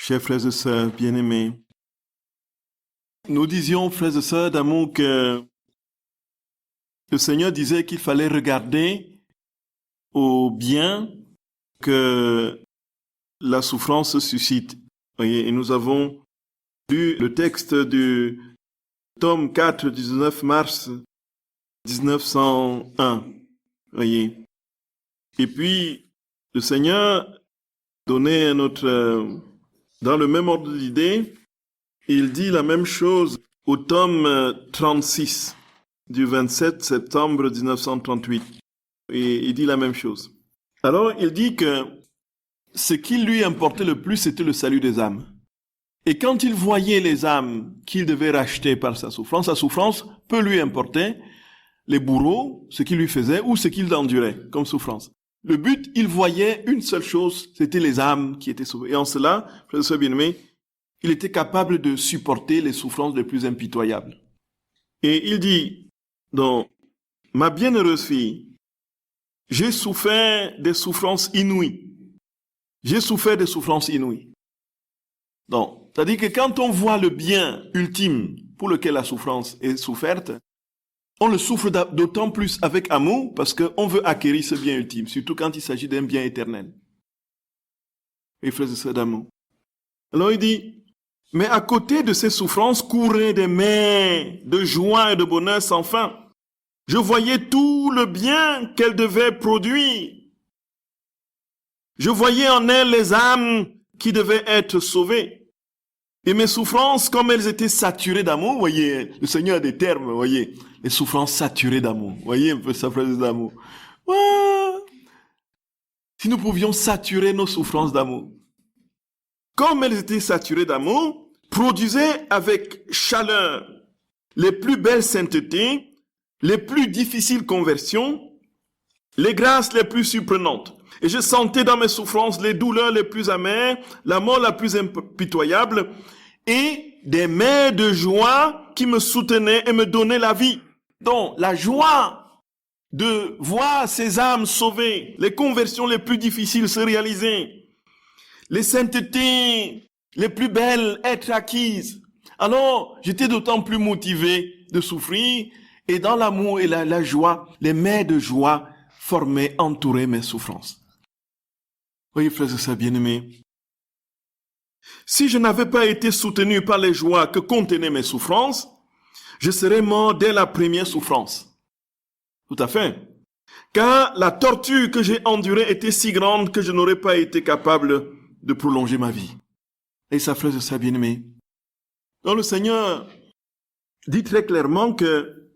Chers frères et sœurs bien-aimés, nous disions, frères et sœurs d'amour, que le Seigneur disait qu'il fallait regarder au bien que la souffrance suscite. Voyez, et nous avons lu le texte du tome 4 du 19 mars 1901. Voyez. Et puis, le Seigneur donnait un autre... Dans le même ordre d'idée, il dit la même chose au tome 36 du 27 septembre 1938. Et il dit la même chose. Alors, il dit que ce qui lui importait le plus, c'était le salut des âmes. Et quand il voyait les âmes qu'il devait racheter par sa souffrance peu lui importait les bourreaux, ce qu'il lui faisait ou ce qu'il endurait comme souffrance. Le but, il voyait une seule chose, c'était les âmes qui étaient sauvées. Et en cela, frères et sœurs bien-aimés, il était capable de supporter les souffrances les plus impitoyables. Et il dit, donc, ma bienheureuse fille, j'ai souffert des souffrances inouïes. J'ai souffert des souffrances inouïes. Donc, c'est-à-dire que quand on voit le bien ultime pour lequel la souffrance est soufferte, on le souffre d'autant plus avec amour parce qu'on veut acquérir ce bien ultime, surtout quand il s'agit d'un bien éternel. Et frères et sœurs d'amour. Alors il dit, mais à côté de ces souffrances couraient des mers de joie et de bonheur sans fin. Je voyais tout le bien qu'elle devait produire. Je voyais en elle les âmes qui devaient être sauvées. Et mes souffrances, comme elles étaient saturées d'amour, voyez, le Seigneur a des termes, voyez, les souffrances saturées d'amour. Voyez un peu sa phrase d'amour. Ouais. Si nous pouvions saturer nos souffrances d'amour. Comme elles étaient saturées d'amour, produisaient avec chaleur les plus belles saintetés, les plus difficiles conversions, les grâces les plus surprenantes. Et je sentais dans mes souffrances les douleurs les plus amères, la mort la plus impitoyable, et des mers de joie qui me soutenaient et me donnaient la vie. Donc, la joie de voir ces âmes sauvées, les conversions les plus difficiles se réaliser, les saintetés les plus belles être acquises. Alors, j'étais d'autant plus motivé de souffrir, et dans l'amour et la joie, les mers de joie formaient, entouraient mes souffrances. Voyez, frères et sœurs bien-aimés, si je n'avais pas été soutenu par les joies que contenaient mes souffrances, je serais mort dès la première souffrance. Tout à fait. Car la torture que j'ai endurée était si grande que je n'aurais pas été capable de prolonger ma vie. Et ça, frères et sœurs bien-aimés. Donc le Seigneur dit très clairement que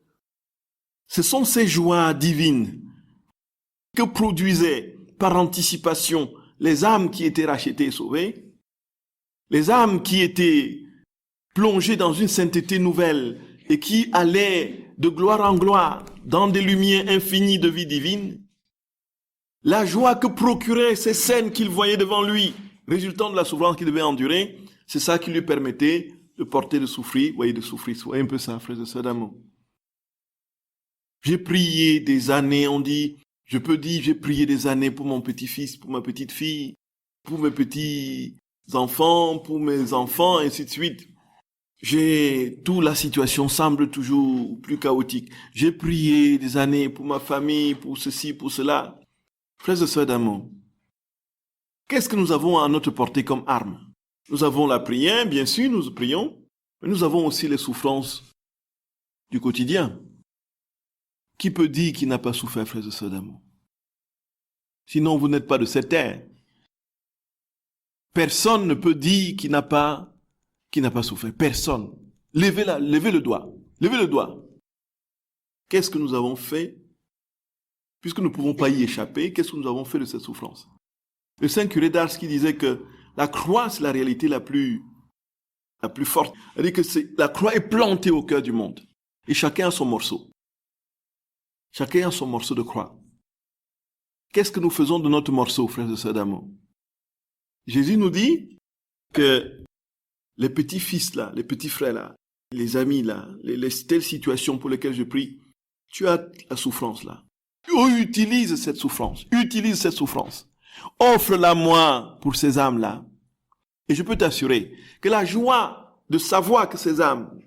ce sont ces joies divines que produisaient par anticipation les âmes qui étaient rachetées et sauvées, les âmes qui étaient plongées dans une sainteté nouvelle et qui allaient de gloire en gloire dans des lumières infinies de vie divine, la joie que procuraient ces scènes qu'il voyait devant lui, résultant de la souffrance qu'il devait endurer, c'est ça qui lui permettait de porter, de souffrir, voyez un peu ça, frères et sœurs d'amour. J'ai prié des années, on dit, je peux dire, j'ai prié des années pour mon petit-fils, pour ma petite-fille, pour mes petits-enfants, pour mes enfants, et ainsi de suite. Toute la situation semble toujours plus chaotique. J'ai prié des années pour ma famille, pour ceci, pour cela. Frères et sœurs d'amour, qu'est-ce que nous avons à notre portée comme arme? Nous avons la prière, bien sûr, nous prions, mais nous avons aussi les souffrances du quotidien. Qui peut dire qu'il n'a pas souffert, frères et sœurs d'amour? Sinon, vous n'êtes pas de cette terre. Personne ne peut dire qu'il n'a pas souffert. Personne. Levez le doigt. Levez le doigt. Qu'est-ce que nous avons fait? Puisque nous ne pouvons pas y échapper, qu'est-ce que nous avons fait de cette souffrance? Le saint curé d'Ars qui disait que la croix, c'est la réalité la plus forte. C'est-à-dire que la croix est plantée au cœur du monde. Et chacun a son morceau. Chacun a son morceau de croix. Qu'est-ce que nous faisons de notre morceau, frères et sœurs d'amour? Jésus nous dit que les petits-fils là, les petits frères là, les amis là, les telles situations pour lesquelles je prie, tu as la souffrance là. Utilise cette souffrance. Offre-la moi pour ces âmes là. Et je peux t'assurer que la joie de savoir que ces âmes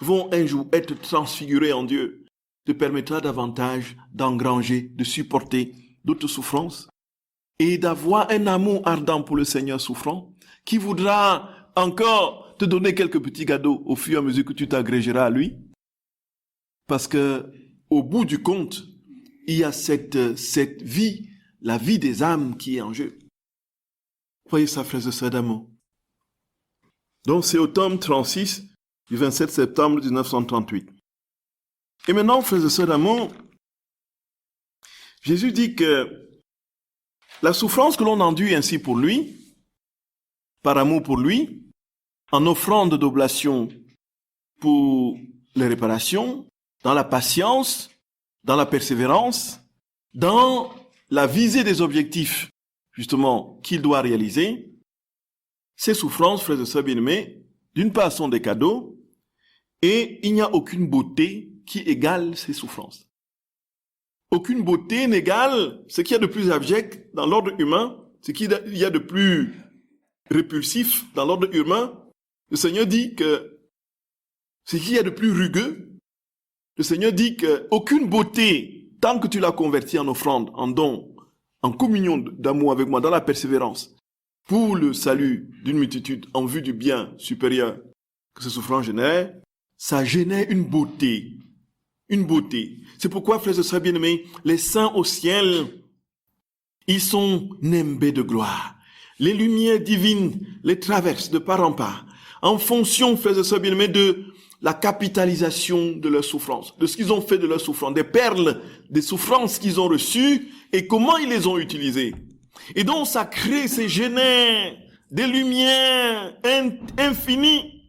vont un jour être transfigurées en Dieu te permettra davantage d'engranger, de supporter d'autres souffrances et d'avoir un amour ardent pour le Seigneur souffrant qui voudra encore te donner quelques petits cadeaux au fur et à mesure que tu t'agrégeras à lui. Parce que au bout du compte, il y a cette vie, la vie des âmes qui est en jeu. Voyez ça, frères et sœurs d'amour. Donc c'est au tome 36 du 27 septembre 1938. Et maintenant, frères et sœurs d'amour, Jésus dit que la souffrance que l'on enduit ainsi pour lui, par amour pour lui, en offrande d'oblation pour les réparations, dans la patience, dans la persévérance, dans la visée des objectifs, justement, qu'il doit réaliser, ces souffrances, frères et sœurs bien-aimés, d'une part sont des cadeaux, et il n'y a aucune beauté qui égale ces souffrances. Aucune beauté n'égale ce qu'il y a de plus abject dans l'ordre humain, ce qu'il y a de plus répulsif dans l'ordre humain. Le Seigneur dit que ce qu'il y a de plus rugueux, le Seigneur dit qu'aucune beauté, tant que tu l'as converti en offrande, en don, en communion d'amour avec moi, dans la persévérance, pour le salut d'une multitude en vue du bien supérieur que ce souffrance génère, ça génère une beauté. Une beauté. C'est pourquoi, frères et sœurs bien-aimés, les saints au ciel, ils sont nimbés de gloire. Les lumières divines les traversent de part en part, en fonction, frères et sœurs bien-aimés, de la capitalisation de leur souffrance, de ce qu'ils ont fait de leur souffrance, des perles, des souffrances qu'ils ont reçues et comment ils les ont utilisées. Et donc, ça crée, ça génère des lumières infinies.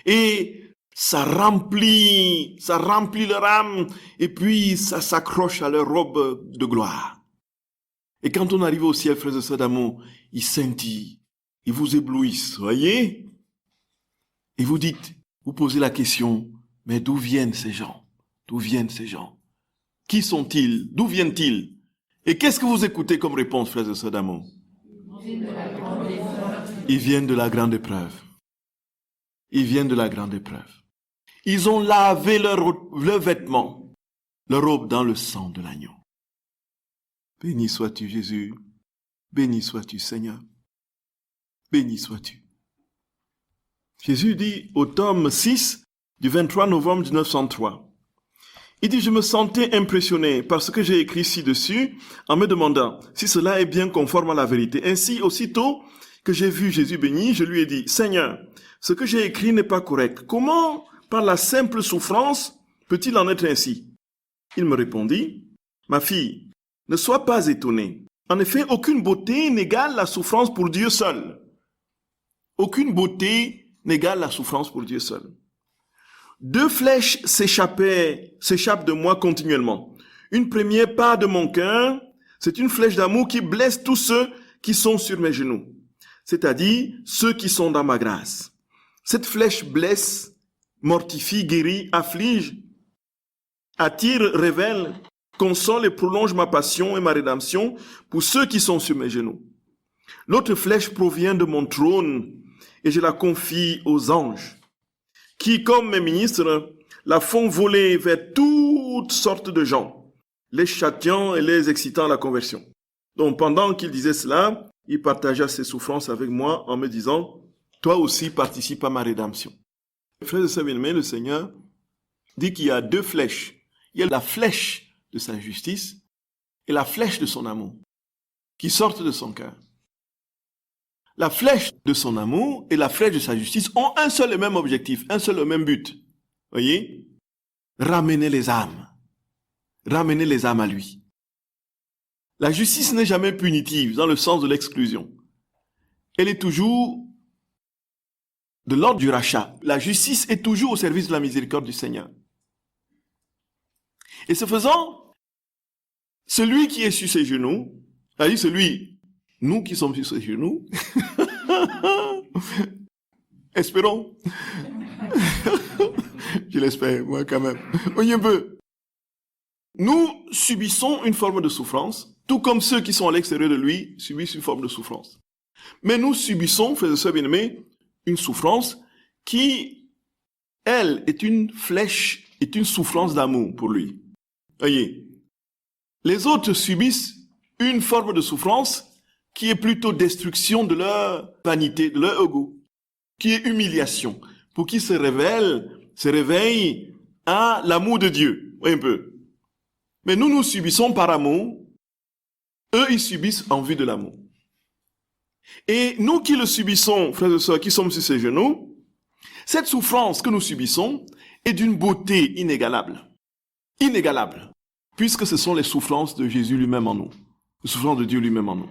Et ça remplit leur âme, et puis ça s'accroche à leur robe de gloire. Et quand on arrive au ciel, frères et sœurs d'amour, ils scintillent, ils vous éblouissent, voyez? Et vous dites, vous posez la question, mais d'où viennent ces gens? D'où viennent ces gens? Qui sont-ils? D'où viennent-ils? Et qu'est-ce que vous écoutez comme réponse, frères et sœurs d'amour? Ils viennent de la grande épreuve. Ils viennent de la grande épreuve. Ils ont lavé leurs vêtements, leur robe dans le sang de l'agneau. Béni sois-tu, Jésus. Béni sois-tu, Seigneur. Béni sois-tu. Jésus dit au tome 6 du 23 novembre 1903, il dit, je me sentais impressionné par ce que j'ai écrit ci-dessus en me demandant si cela est bien conforme à la vérité. Ainsi, aussitôt que j'ai vu Jésus béni, je lui ai dit, Seigneur, ce que j'ai écrit n'est pas correct. Comment, par la simple souffrance, peut-il en être ainsi? Il me répondit, ma fille, ne sois pas étonnée. En effet, aucune beauté n'égale la souffrance pour Dieu seul. Aucune beauté n'égale la souffrance pour Dieu seul. 2 flèches s'échappent de moi continuellement. Une première part de mon cœur, c'est une flèche d'amour qui blesse tous ceux qui sont sur mes genoux, c'est-à-dire ceux qui sont dans ma grâce. Cette flèche blesse, mortifie, guérit, afflige, attire, révèle, console et prolonge ma passion et ma rédemption pour ceux qui sont sur mes genoux. L'autre flèche provient de mon trône et je la confie aux anges, qui, comme mes ministres, la font voler vers toutes sortes de gens, les châtiant et les excitant à la conversion. Donc, pendant qu'il disait cela, il partagea ses souffrances avec moi en me disant, toi aussi participe à ma rédemption. Frères et sœurs bien-aimés, le Seigneur dit qu'il y a 2 flèches. Il y a la flèche de sa justice et la flèche de son amour qui sortent de son cœur. La flèche de son amour et la flèche de sa justice ont un seul et même objectif, un seul et même but. Voyez? Ramener les âmes. Ramener les âmes à lui. La justice n'est jamais punitive dans le sens de l'exclusion. Elle est toujours de l'ordre du rachat. La justice est toujours au service de la miséricorde du Seigneur. Et ce faisant, celui qui est sur ses genoux, c'est-à-dire nous qui sommes sur ses genoux, espérons, je l'espère, moi quand même, voyez un peu, nous subissons une forme de souffrance, tout comme ceux qui sont à l'extérieur de lui subissent une forme de souffrance. Mais nous subissons, frères et sœurs bien-aimés, une souffrance qui, elle, est une flèche, est une souffrance d'amour pour lui. Voyez, les autres subissent une forme de souffrance qui est plutôt destruction de leur vanité, de leur ego, qui est humiliation, pour qu'ils se réveillent à l'amour de Dieu. Voyez un peu. Mais nous subissons par amour, eux, ils subissent en vue de l'amour. Et nous qui le subissons, frères et sœurs, qui sommes sur ces genoux, cette souffrance que nous subissons est d'une beauté inégalable. Inégalable. Puisque ce sont les souffrances de Jésus lui-même en nous. Les souffrances de Dieu lui-même en nous.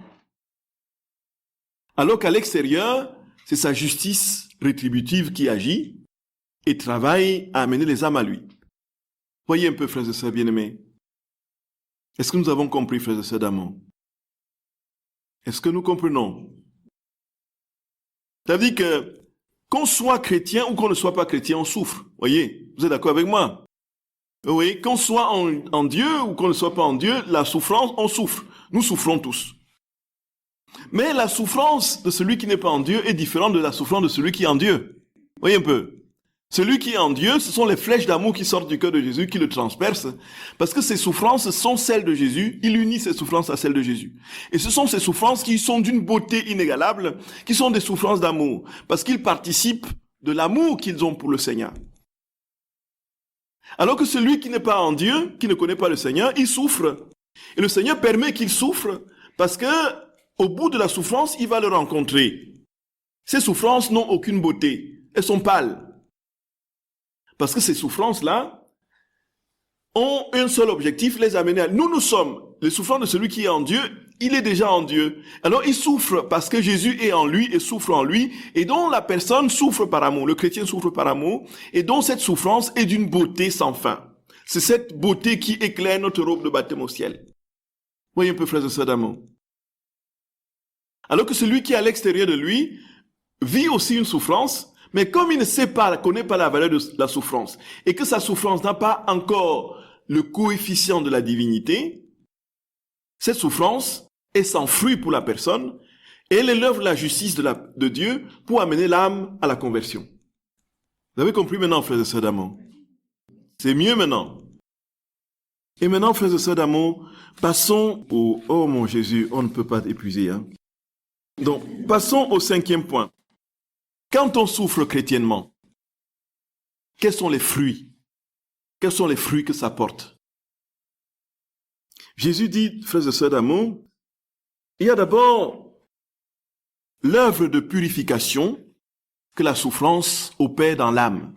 Alors qu'à l'extérieur, c'est sa justice rétributive qui agit et travaille à amener les âmes à lui. Voyez un peu, frères et sœurs bien-aimés. Est-ce que nous avons compris, frères et sœurs d'amour? Est-ce que nous comprenons? C'est-à-dire que, qu'on soit chrétien ou qu'on ne soit pas chrétien, on souffre. Voyez, vous êtes d'accord avec moi? Oui, qu'on soit en Dieu ou qu'on ne soit pas en Dieu, la souffrance, on souffre. Nous souffrons tous. Mais la souffrance de celui qui n'est pas en Dieu est différente de la souffrance de celui qui est en Dieu. Voyez un peu. Celui qui est en Dieu, ce sont les flèches d'amour qui sortent du cœur de Jésus, qui le transpercent, parce que ces souffrances sont celles de Jésus, il unit ces souffrances à celles de Jésus. Et ce sont ces souffrances qui sont d'une beauté inégalable, qui sont des souffrances d'amour, parce qu'ils participent de l'amour qu'ils ont pour le Seigneur. Alors que celui qui n'est pas en Dieu, qui ne connaît pas le Seigneur, il souffre. Et le Seigneur permet qu'il souffre, parce que au bout de la souffrance, il va le rencontrer. Ces souffrances n'ont aucune beauté, elles sont pâles. Parce que ces souffrances-là ont un seul objectif, les amener à... Nous sommes les souffrances de celui qui est en Dieu, il est déjà en Dieu. Alors il souffre parce que Jésus est en lui et souffre en lui, et dont la personne souffre par amour, le chrétien souffre par amour, et dont cette souffrance est d'une beauté sans fin. C'est cette beauté qui éclaire notre robe de baptême au ciel. Voyez un peu, frères et sœurs d'amour. Alors que celui qui est à l'extérieur de lui vit aussi une souffrance, mais comme il ne sait pas, connaît pas la valeur de la souffrance, et que sa souffrance n'a pas encore le coefficient de la divinité, cette souffrance est sans fruit pour la personne, et elle est l'œuvre de la justice de Dieu pour amener l'âme à la conversion. Vous avez compris maintenant, frères et sœurs d'amour? C'est mieux maintenant. Et maintenant, frères et sœurs d'amour, passons au... Oh mon Jésus, on ne peut pas épuiser. Hein? Donc, passons au 5e point. Quand on souffre chrétiennement, quels sont les fruits? Quels sont les fruits que ça porte? Jésus dit, frères et sœurs d'amour, il y a d'abord l'œuvre de purification que la souffrance opère dans l'âme.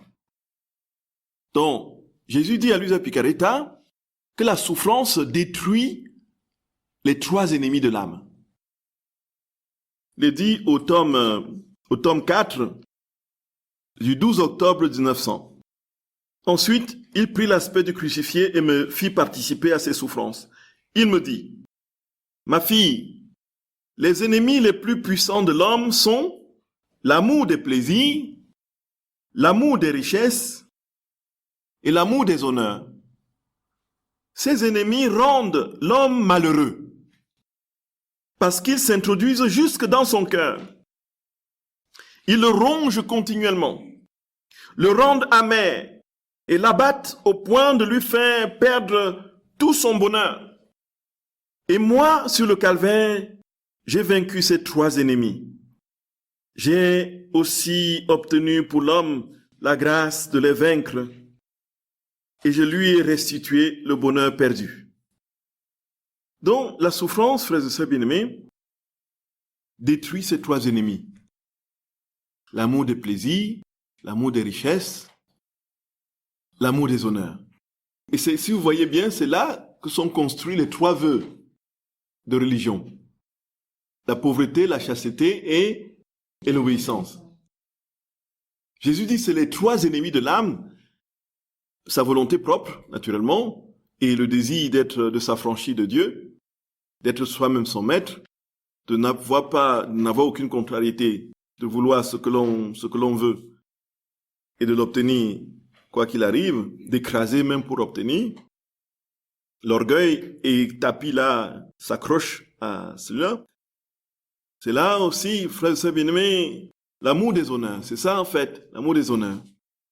Donc, Jésus dit à Luisa Picaretta que la souffrance détruit les 3 ennemis de l'âme. Il est dit au tome 4 du 12 octobre 1900. Ensuite, il prit l'aspect du crucifié et me fit participer à ses souffrances. Il me dit, « Ma fille, les ennemis les plus puissants de l'homme sont l'amour des plaisirs, l'amour des richesses et l'amour des honneurs. Ces ennemis rendent l'homme malheureux parce qu'ils s'introduisent jusque dans son cœur. Ils le rongent continuellement, le rendent amer et l'abattent au point de lui faire perdre tout son bonheur. Et moi, sur le calvaire, j'ai vaincu ces 3 ennemis. J'ai aussi obtenu pour l'homme la grâce de les vaincre et je lui ai restitué le bonheur perdu. » Donc, la souffrance, frères et sœurs bien-aimés, détruit ces 3 ennemis. L'amour des plaisirs, l'amour des richesses, l'amour des honneurs. Et si vous voyez bien, c'est là que sont construits les 3 vœux de religion. La pauvreté, la chasteté et l'obéissance. Jésus dit que c'est les 3 ennemis de l'âme, sa volonté propre, naturellement, et le désir de s'affranchir de Dieu, d'être soi-même son maître, de n'avoir aucune contrariété, de vouloir ce que l'on veut et de l'obtenir quoi qu'il arrive, d'écraser même pour obtenir. L'orgueil et tapis là s'accroche à cela. C'est là aussi, frères et sœurs bien-aimés, l'amour des honneurs. C'est ça en fait, l'amour des honneurs.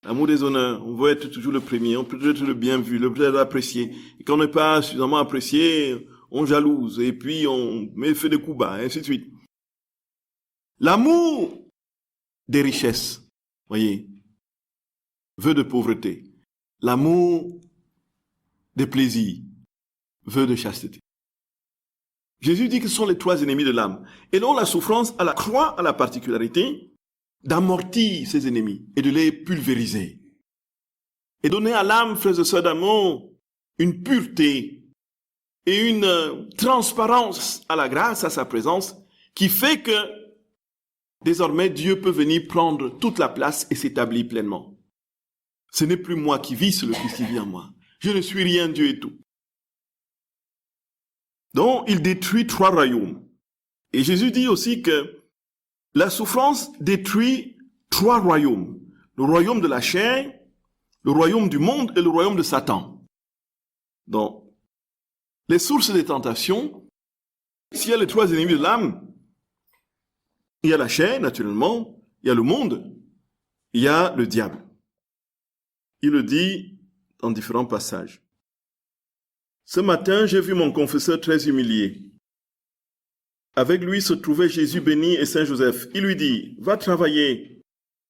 L'amour des honneurs, on veut être toujours le premier, on peut être le bien vu, le plus apprécié. Et quand on n'est pas suffisamment apprécié, on jalouse et puis on fait des coups bas, et ainsi de suite. L'amour des richesses, voyez, vœu de pauvreté. L'amour des plaisirs, vœu de chasteté. Jésus dit que ce sont les trois ennemis de l'âme. Et donc la souffrance à la croix a la particularité d'amortir ses ennemis et de les pulvériser. Et donner à l'âme, frères et sœurs d'amour, une pureté et une transparence à la grâce, à sa présence, qui fait que désormais Dieu peut venir prendre toute la place et s'établir pleinement. Ce n'est plus moi qui vis, c'est le Christ qui vit en moi. Je ne suis rien, Dieu est tout. Donc, il détruit trois royaumes. Et Jésus dit aussi que la souffrance détruit trois royaumes. Le royaume de la chair, le royaume du monde et le royaume de Satan. Donc, les sources des tentations, s'il y a les trois ennemis de l'âme, il y a la chair, naturellement, il y a le monde, il y a le diable. Il le dit dans différents passages. Ce matin, j'ai vu mon confesseur très humilié. Avec lui se trouvait Jésus béni et Saint Joseph. Il lui dit, va travailler.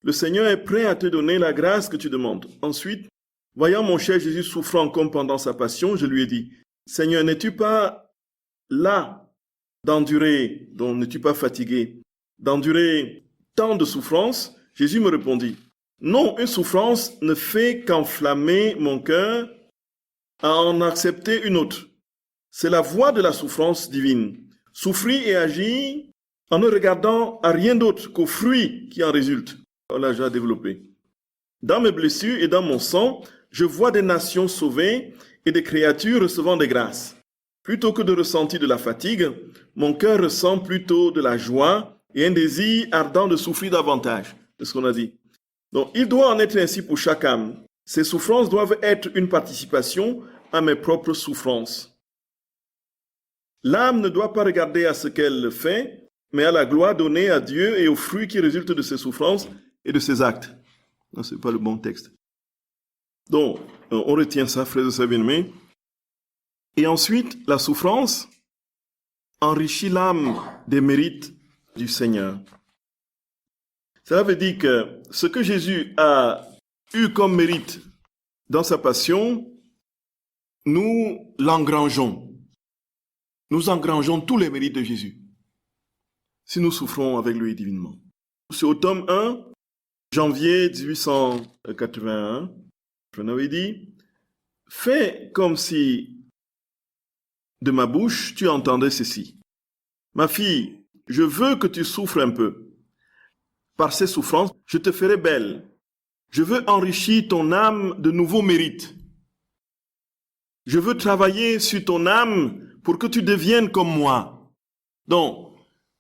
Le Seigneur est prêt à te donner la grâce que tu demandes. Ensuite, voyant mon cher Jésus souffrant comme pendant sa passion, je lui ai dit, Seigneur, n'es-tu pas là d'endurer, donc n'es-tu pas fatigué, d'endurer tant de souffrances? Jésus me répondit, non, une souffrance ne fait qu'enflammer mon cœur à en accepter une autre. C'est la voie de la souffrance divine. Souffrir et agir en ne regardant à rien d'autre qu'aux fruits qui en résultent. On l'a déjà développé. Dans mes blessures et dans mon sang, je vois des nations sauvées et des créatures recevant des grâces. Plutôt que de ressentir de la fatigue, mon cœur ressent plutôt de la joie et un désir ardent de souffrir davantage. C'est ce qu'on a dit. Donc, il doit en être ainsi pour chaque âme. Ces souffrances doivent être une participation à mes propres souffrances. L'âme ne doit pas regarder à ce qu'elle fait, mais à la gloire donnée à Dieu et aux fruits qui résultent de ses souffrances et de ses actes. Non, ce n'est pas le bon texte. Donc, on retient ça, frères et sœurs bien-aimés. Et ensuite, la souffrance enrichit l'âme des mérites du Seigneur. Cela veut dire que ce que Jésus a eu comme mérite dans sa passion, nous l'engrangeons. Nous engrangeons tous les mérites de Jésus si nous souffrons avec lui divinement. C'est au tome 1, janvier 1881, je n'avais dit, fais comme si de ma bouche tu entendais ceci. Ma fille, je veux que tu souffres un peu. Par ces souffrances, je te ferai belle. Je veux enrichir ton âme de nouveaux mérites. Je veux travailler sur ton âme pour que tu deviennes comme moi. Donc,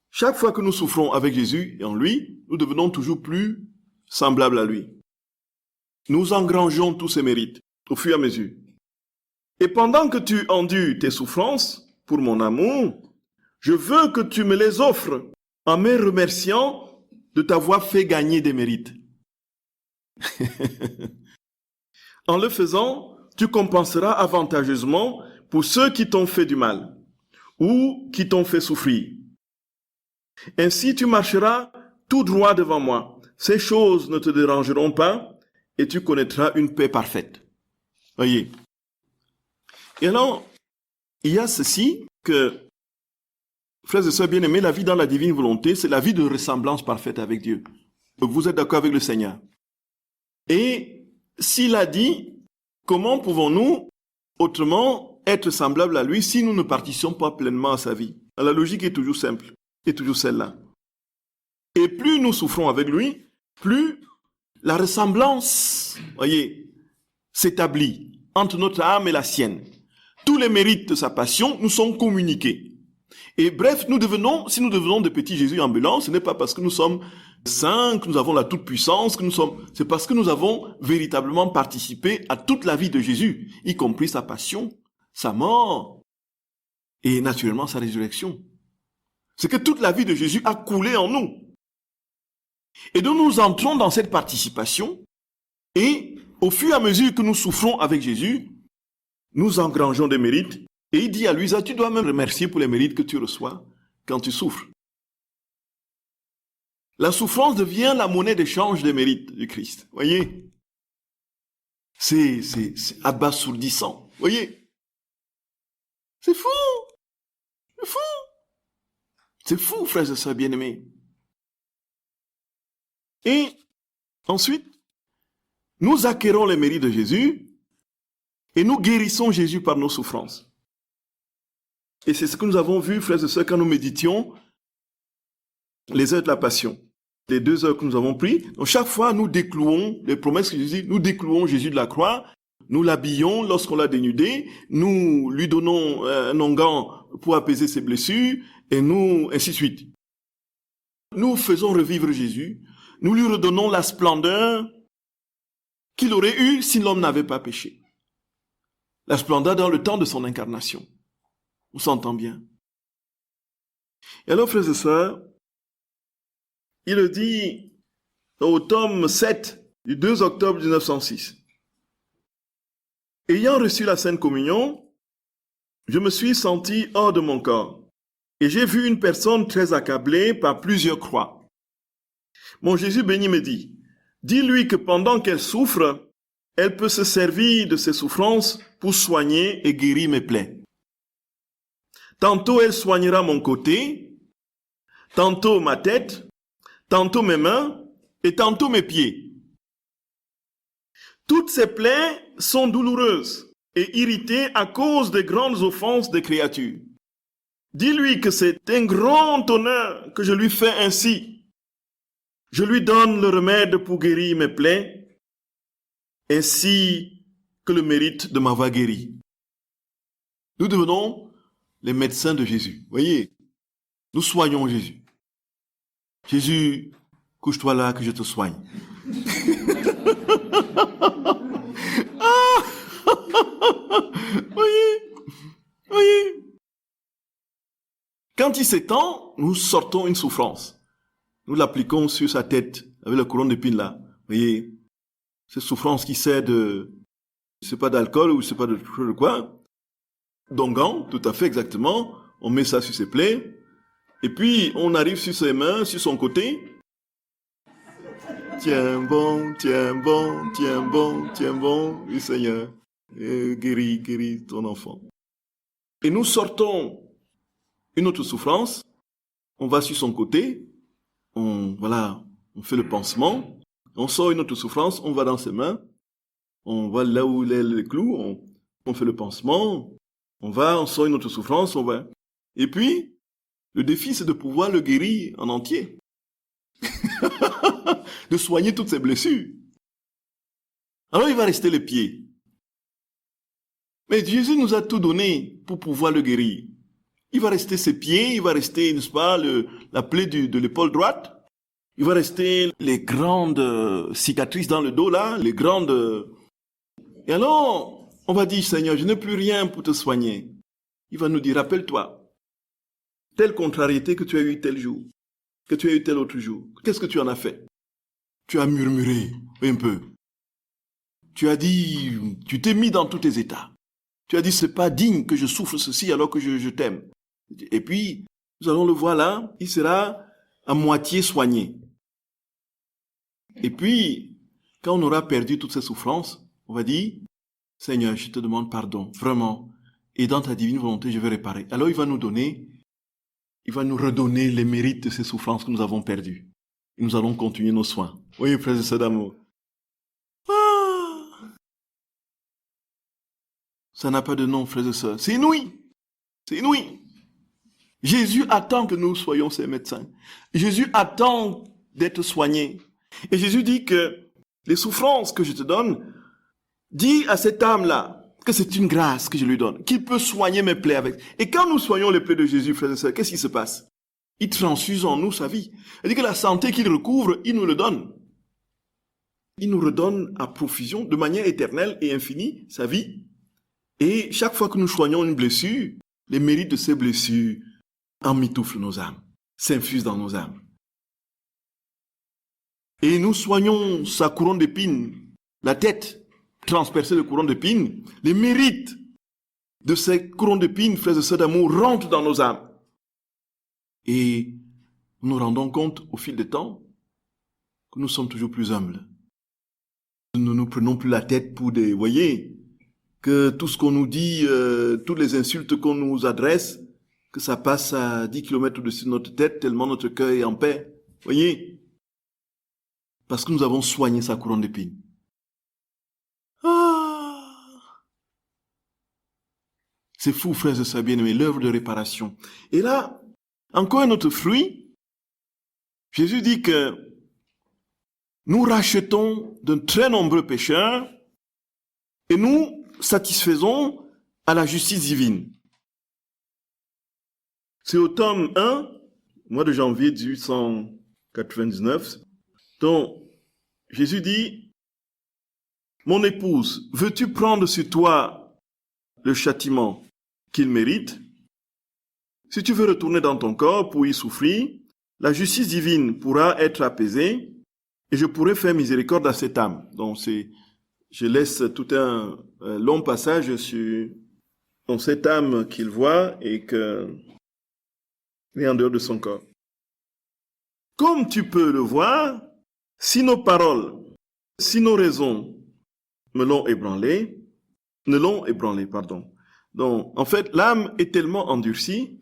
chaque fois que nous souffrons avec Jésus et en lui, nous devenons toujours plus semblables à lui. Nous engrangeons tous ces mérites au fur et à mesure. Et pendant que tu endures tes souffrances pour mon amour, je veux que tu me les offres en me remerciant de t'avoir fait gagner des mérites. En le faisant, tu compenseras avantageusement pour ceux qui t'ont fait du mal ou qui t'ont fait souffrir. Ainsi, tu marcheras tout droit devant moi. Ces choses ne te dérangeront pas et tu connaîtras une paix parfaite. Voyez. Et alors, il y a ceci que, frères et sœurs bien-aimés, la vie dans la divine volonté, c'est la vie de ressemblance parfaite avec Dieu. Vous êtes d'accord avec le Seigneur. Et s'il a dit, comment pouvons-nous autrement être semblables à lui si nous ne participons pas pleinement à sa vie? La logique est toujours simple, est toujours celle-là. Et plus nous souffrons avec lui, plus la ressemblance, voyez, s'établit entre notre âme et la sienne. Tous les mérites de sa passion nous sont communiqués. Et bref, si nous devenons des petits Jésus ambulants, ce n'est pas parce que nous sommes saints, que nous avons la toute-puissance, c'est parce que nous avons véritablement participé à toute la vie de Jésus, y compris sa passion, sa mort et naturellement sa résurrection. C'est que toute la vie de Jésus a coulé en nous. Et donc nous entrons dans cette participation et au fur et à mesure que nous souffrons avec Jésus, nous engrangeons des mérites. Et il dit à Luisa, tu dois me remercier pour les mérites que tu reçois quand tu souffres. La souffrance devient la monnaie d'échange des mérites du Christ. Voyez? C'est abasourdissant. Voyez? C'est fou! C'est fou! C'est fou, frères et sœurs bien-aimés. Et ensuite, nous acquérons les mérites de Jésus et nous guérissons Jésus par nos souffrances. Et c'est ce que nous avons vu, frères et sœurs, quand nous méditions les heures de la Passion. Les 2 heures que nous avons pris. Donc chaque fois, nous déclouons les promesses que Jésus, nous déclouons Jésus de la croix, nous l'habillons lorsqu'on l'a dénudé, nous lui donnons un onguent pour apaiser ses blessures, et nous, ainsi de suite. Nous faisons revivre Jésus, nous lui redonnons la splendeur qu'il aurait eue si l'homme n'avait pas péché. La splendeur dans le temps de son incarnation. On s'entend bien. Et alors, frères et sœurs, il le dit au tome 7 du 2 octobre 1906. Ayant reçu la Sainte Communion, je me suis senti hors de mon corps et j'ai vu une personne très accablée par plusieurs croix. Mon Jésus béni me dit, dis-lui que pendant qu'elle souffre, elle peut se servir de ses souffrances pour soigner et guérir mes plaies. Tantôt elle soignera mon côté, tantôt ma tête, tantôt mes mains et tantôt mes pieds. Toutes ces plaies sont douloureuses et irritées à cause des grandes offenses des créatures. Dis-lui que c'est un grand honneur que je lui fais ainsi. Je lui donne le remède pour guérir mes plaies, ainsi que le mérite de m'avoir guéri. Nous devenons les médecins de Jésus. Voyez, nous soignons Jésus. Jésus, couche-toi là que je te soigne. Voyez. Quand il s'étend, nous sortons une souffrance. Nous l'appliquons sur sa tête avec la couronne d'épines là. Voyez, cette souffrance qui sert de, je sais pas d'alcool ou je sais pas de quoi, d'onguent, tout à fait exactement. On met ça sur ses plaies. Et puis, on arrive sur ses mains, sur son côté. Tiens bon, tiens bon, tiens bon, tiens bon, oui Seigneur, guéris ton enfant. Et nous sortons une autre souffrance, on va sur son côté, on fait le pansement, on sort une autre souffrance, on va dans ses mains, on va là où il est le clou, on fait le pansement, on sort une autre souffrance, on va. Et puis, le défi, c'est de pouvoir le guérir en entier. De soigner toutes ses blessures. Alors, il va rester les pieds. Mais Jésus nous a tout donné pour pouvoir le guérir. Il va rester ses pieds, il va rester, n'est-ce pas, la plaie de l'épaule droite. Il va rester les grandes cicatrices dans le dos, là, les grandes... Et alors, on va dire, Seigneur, je n'ai plus rien pour te soigner. Il va nous dire, rappelle-toi, telle contrariété que tu as eue tel jour, que tu as eu tel autre jour. Qu'est-ce que tu en as fait? Tu as murmuré un peu. Tu as dit, tu t'es mis dans tous tes états. Tu as dit, c'est pas digne que je souffre ceci alors que je t'aime. Et puis, nous allons le voir là, il sera à moitié soigné. Et puis, quand on aura perdu toutes ces souffrances, on va dire, Seigneur, je te demande pardon, vraiment. Et dans ta divine volonté, je vais réparer. Alors il va nous redonner les mérites de ces souffrances que nous avons perdues. Et nous allons continuer nos soins. Oui, frères et sœurs d'amour. Ça n'a pas de nom, frères et sœurs. C'est inouï. C'est inouï. Jésus attend que nous soyons ses médecins. Jésus attend d'être soigné. Et Jésus dit que les souffrances que je te donne, dis à cette âme-là que c'est une grâce que je lui donne, qu'il peut soigner mes plaies avec. Et quand nous soignons les plaies de Jésus, frères et sœurs, qu'est-ce qui se passe? Il transfuse en nous sa vie. C'est-à-dire que la santé qu'il recouvre, il nous le donne. Il nous redonne à profusion, de manière éternelle et infinie, sa vie. Et chaque fois que nous soignons une blessure, les mérites de ces blessures emmitouflent nos âmes. s'infuse dans nos âmes. Et nous soignons sa couronne d'épines, la tête transpercée de couronne d'épines, les mérites de ces couronnes d'épines, frères et sœurs d'amour, rentrent dans nos âmes. Et nous nous rendons compte au fil du temps que nous sommes toujours plus humbles. Nous ne nous prenons plus la tête pour des... Voyez, que tout ce qu'on nous dit, toutes les insultes qu'on nous adresse, que ça passe à 10 km au-dessus de notre tête, tellement notre cœur est en paix. Voyez, parce que nous avons soigné sa couronne d'épines. C'est fou, frères et sœurs bien-aimés, l'œuvre de réparation. Et là, encore un autre fruit. Jésus dit que nous rachetons de très nombreux pécheurs et nous satisfaisons à la justice divine. C'est au tome 1, mois de janvier 1899, dont Jésus dit « Mon épouse, veux-tu prendre sur toi le châtiment qu'il mérite? Si tu veux retourner dans ton corps pour y souffrir, la justice divine pourra être apaisée et je pourrai faire miséricorde à cette âme. » Donc je laisse tout un long passage sur cette âme qu'il voit et qu'elle est en dehors de son corps. Comme tu peux le voir, si nos paroles, si nos raisons ne l'ont ébranlé, Donc, en fait, l'âme est tellement endurcie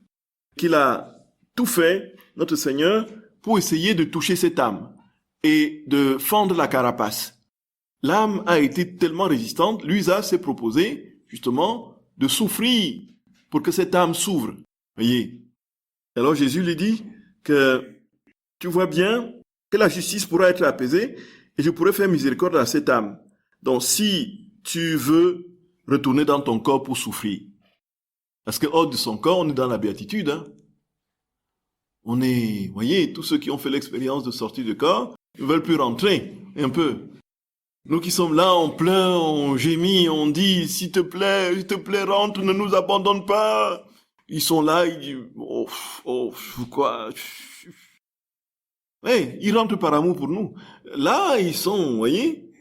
qu'il a tout fait, notre Seigneur, pour essayer de toucher cette âme et de fendre la carapace. L'âme a été tellement résistante, l'Usa s'est proposé, justement, de souffrir pour que cette âme s'ouvre. Voyez. Alors Jésus lui dit que tu vois bien que la justice pourra être apaisée et je pourrai faire miséricorde à cette âme. Donc, si tu veux retourner dans ton corps pour souffrir. Parce que hors de son corps, on est dans la béatitude. On est, voyez, tous ceux qui ont fait l'expérience de sortir du corps, ils ne veulent plus rentrer, un peu. Nous qui sommes là, on pleure, on gémit, on dit, s'il te plaît, rentre, ne nous abandonne pas. Ils sont là, ils disent, quoi? Ouais, ils rentrent par amour pour nous. Là, ils sont, voyez,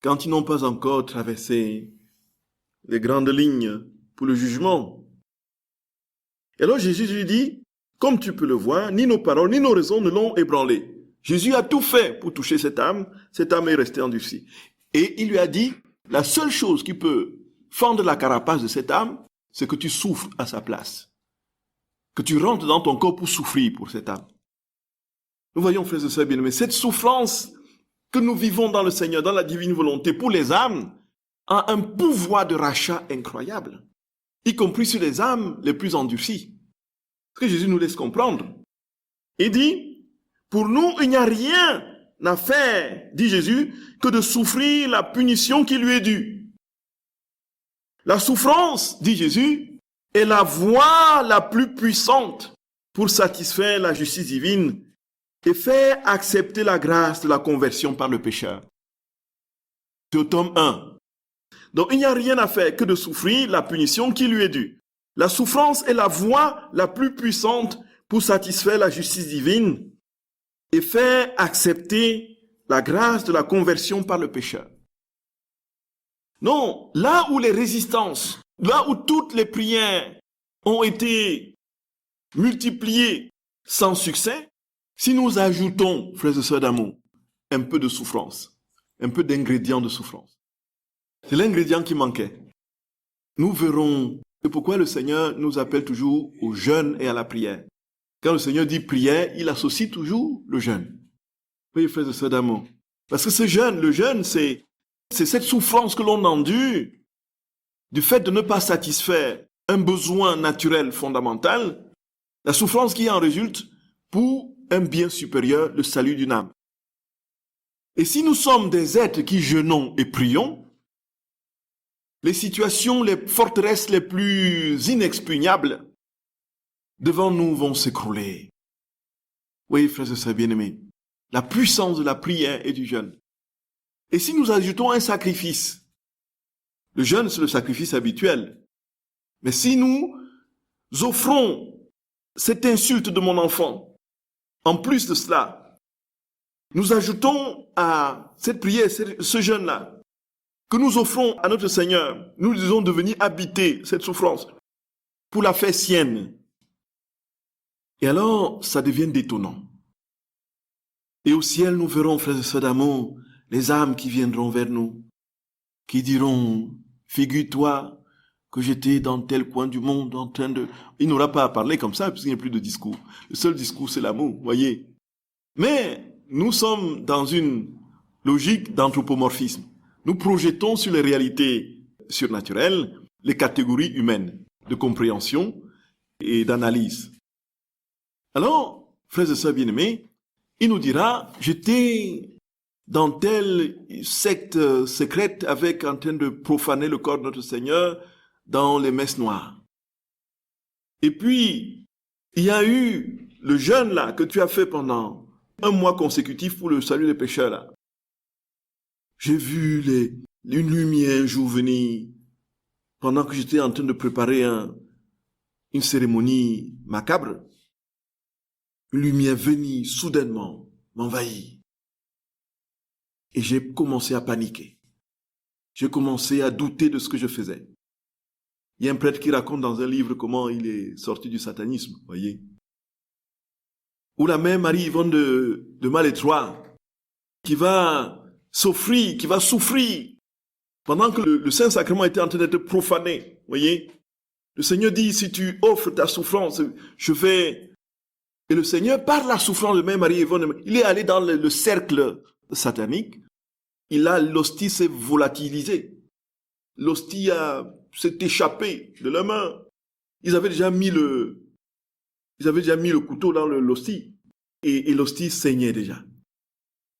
quand ils n'ont pas encore traversé les grandes lignes pour le jugement. Et alors Jésus lui dit, comme tu peux le voir, ni nos paroles, ni nos raisons ne l'ont ébranlé. Jésus a tout fait pour toucher cette âme est restée endurcie. Et il lui a dit, la seule chose qui peut fendre la carapace de cette âme, c'est que tu souffres à sa place. Que tu rentres dans ton corps pour souffrir pour cette âme. Nous voyons, frères et sœurs bien-aimés, cette souffrance que nous vivons dans le Seigneur, dans la divine volonté, pour les âmes, a un pouvoir de rachat incroyable, y compris sur les âmes les plus endurcies. Ce que Jésus nous laisse comprendre. Il dit, pour nous, il n'y a rien à faire, dit Jésus, que de souffrir la punition qui lui est due. La souffrance, dit Jésus, est la voie la plus puissante pour satisfaire la justice divine et faire accepter la grâce de la conversion par le pécheur. C'est au tome 1. Donc il n'y a rien à faire que de souffrir la punition qui lui est due. La souffrance est la voie la plus puissante pour satisfaire la justice divine et faire accepter la grâce de la conversion par le pécheur. Non, là où les résistances, là où toutes les prières ont été multipliées sans succès, si nous ajoutons, frères et sœurs d'amour, un peu de souffrance, un peu d'ingrédient de souffrance, c'est l'ingrédient qui manquait. Nous verrons, c'est pourquoi le Seigneur nous appelle toujours au jeûne et à la prière. Quand le Seigneur dit prière, il associe toujours le jeûne. Oui, frères et sœurs d'amour. Parce que ce jeûne, le jeûne, c'est cette souffrance que l'on endure du fait de ne pas satisfaire un besoin naturel fondamental, la souffrance qui en résulte pour un bien supérieur, le salut d'une âme. Et si nous sommes des êtres qui jeûnons et prions, les situations, les forteresses les plus inexpugnables devant nous vont s'écrouler. Oui, frères et sœurs bien-aimés, la puissance de la prière et du jeûne. Et si nous ajoutons un sacrifice, le jeûne c'est le sacrifice habituel, mais si nous offrons cette insulte de mon enfant, en plus de cela, nous ajoutons à cette prière, ce jeûne-là, que nous offrons à notre Seigneur, nous lui disons de venir habiter cette souffrance pour la faire sienne. Et alors, ça devient détonnant. Et au ciel, nous verrons, frères et sœurs d'amour, les âmes qui viendront vers nous, qui diront, figure-toi que j'étais dans tel coin du monde en train de... Il n'aura pas à parler comme ça, puisqu'il n'y a plus de discours. Le seul discours, c'est l'amour, voyez. Mais nous sommes dans une logique d'anthropomorphisme. Nous projetons sur les réalités surnaturelles les catégories humaines de compréhension et d'analyse. Alors, frères et sœurs bien-aimés, il nous dira, j'étais dans telle secte secrète en train de profaner le corps de notre Seigneur dans les messes noires. Et puis, il y a eu le jeûne là que tu as fait pendant 1 mois consécutif pour le salut des pécheurs là. J'ai vu une lumière un jour venir pendant que j'étais en train de préparer une cérémonie macabre. Une lumière venue soudainement m'envahit. Et j'ai commencé à paniquer. J'ai commencé à douter de ce que je faisais. Il y a un prêtre qui raconte dans un livre comment il est sorti du satanisme, voyez. Ou la mère Marie-Yvonne de Malétroit, qui va souffrir, pendant que le Saint-Sacrement était en train d'être profané, voyez. Le Seigneur dit, si tu offres ta souffrance, je vais... Et le Seigneur, par la souffrance de mère Marie-Yvonne, il est allé dans le cercle satanique, l'hostie s'est volatilisée. L'hostie s'est échappée de leurs mains. Ils avaient déjà mis le couteau dans l'hostie. Et l'hostie saignait déjà.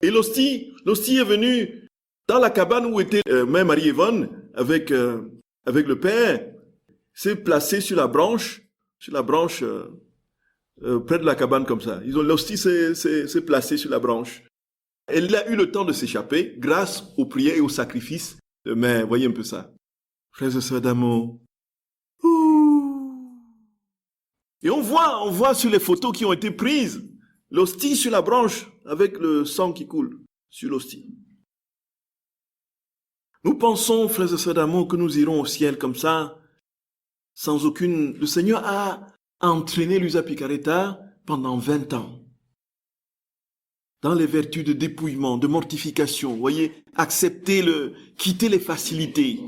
Et l'hostie est venue dans la cabane où était mère Marie-Yvonne avec le Père, s'est placée sur la branche près de la cabane comme ça. L'hostie s'est placée sur la branche. Elle a eu le temps de s'échapper grâce aux prières et aux sacrifices de mère. Voyez un peu ça. Frères et sœurs d'amour. Et on voit sur les photos qui ont été prises, l'hostie sur la branche avec le sang qui coule sur l'hostie. Nous pensons, frères et sœurs d'amour, que nous irons au ciel comme ça, sans aucune... Le Seigneur a entraîné Luisa Picaretta pendant 20 ans. Dans les vertus de dépouillement, de mortification, voyez, quitter les facilités,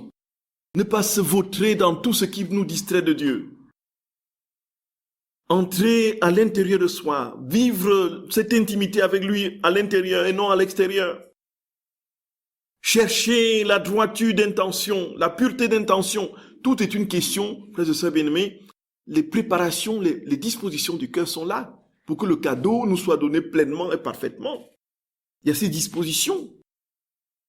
ne pas se vautrer dans tout ce qui nous distrait de Dieu. Entrer à l'intérieur de soi, vivre cette intimité avec lui à l'intérieur et non à l'extérieur. Chercher la droiture d'intention, la pureté d'intention, tout est une question, frères et sœurs bien-aimés. Les préparations, les dispositions du cœur sont là pour que le cadeau nous soit donné pleinement et parfaitement. Il y a ces dispositions.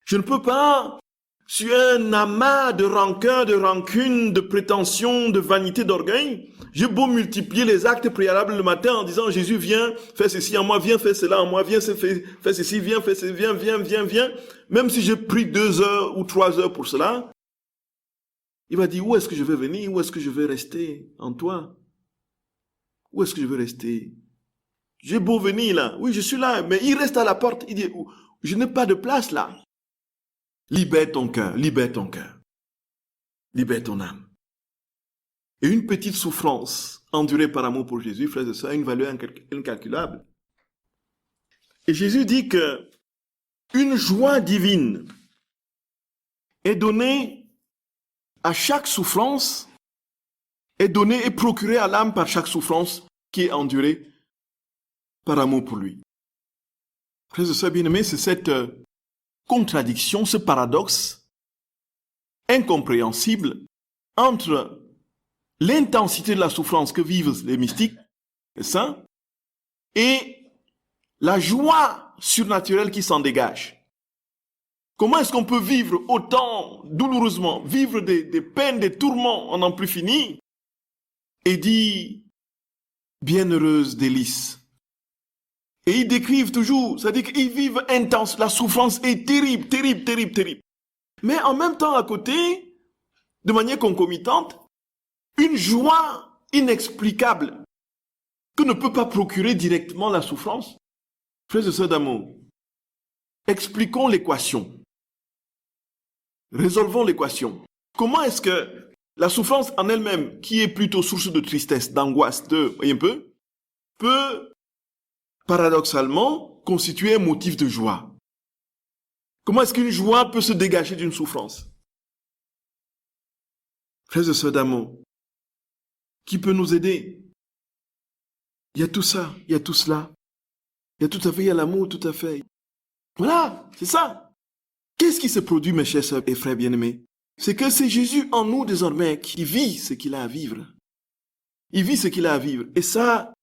Je ne peux pas, sur un amas de rancœur, de rancune, de prétention, de vanité, d'orgueil, j'ai beau multiplier les actes préalables le matin en disant Jésus, viens, fais ceci en moi, viens, fais cela en moi, viens, fais ceci, viens, fais ceci, viens. Même si j'ai pris 2 heures ou 3 heures pour cela, il va dire, où est-ce que je vais venir? Où est-ce que je vais rester en toi? Où est-ce que je vais rester? J'ai beau venir là. Oui, je suis là, mais il reste à la porte. Il dit, je n'ai pas de place là. Libère ton cœur, libère ton cœur. Libère ton âme. Et une petite souffrance endurée par amour pour Jésus, frères et sœurs, a une valeur incalculable. Et Jésus dit que une joie divine est donnée à chaque souffrance, est donnée et procurée à l'âme par chaque souffrance qui est endurée par amour pour lui. Frères et sœurs bien-aimés, c'est cette contradiction, ce paradoxe incompréhensible entre l'intensité de la souffrance que vivent les mystiques, les saints, et la joie surnaturelle qui s'en dégage. Comment est-ce qu'on peut vivre autant douloureusement, vivre des peines, des tourments, en n'en plus finir, et dire bienheureuse délice. Et ils décrivent toujours, c'est-à-dire qu'ils vivent intense, la souffrance est terrible, terrible, terrible, terrible. Mais en même temps, à côté, de manière concomitante, une joie inexplicable que ne peut pas procurer directement la souffrance? Frères et sœurs d'amour, expliquons l'équation. Résolvons l'équation. Comment est-ce que la souffrance en elle-même, qui est plutôt source de tristesse, d'angoisse, voyez un peu, peut paradoxalement constituer un motif de joie? Comment est-ce qu'une joie peut se dégager d'une souffrance? Frères et sœurs d'amour, qui peut nous aider? Il y a tout ça, il y a tout cela. Il y a tout à fait, il y a l'amour, tout à fait. Voilà, c'est ça. Qu'est-ce qui se produit, mes chers sœurs et frères bien-aimés? C'est que c'est Jésus en nous désormais qui vit ce qu'il a à vivre. Il vit ce qu'il a à vivre. Et ça,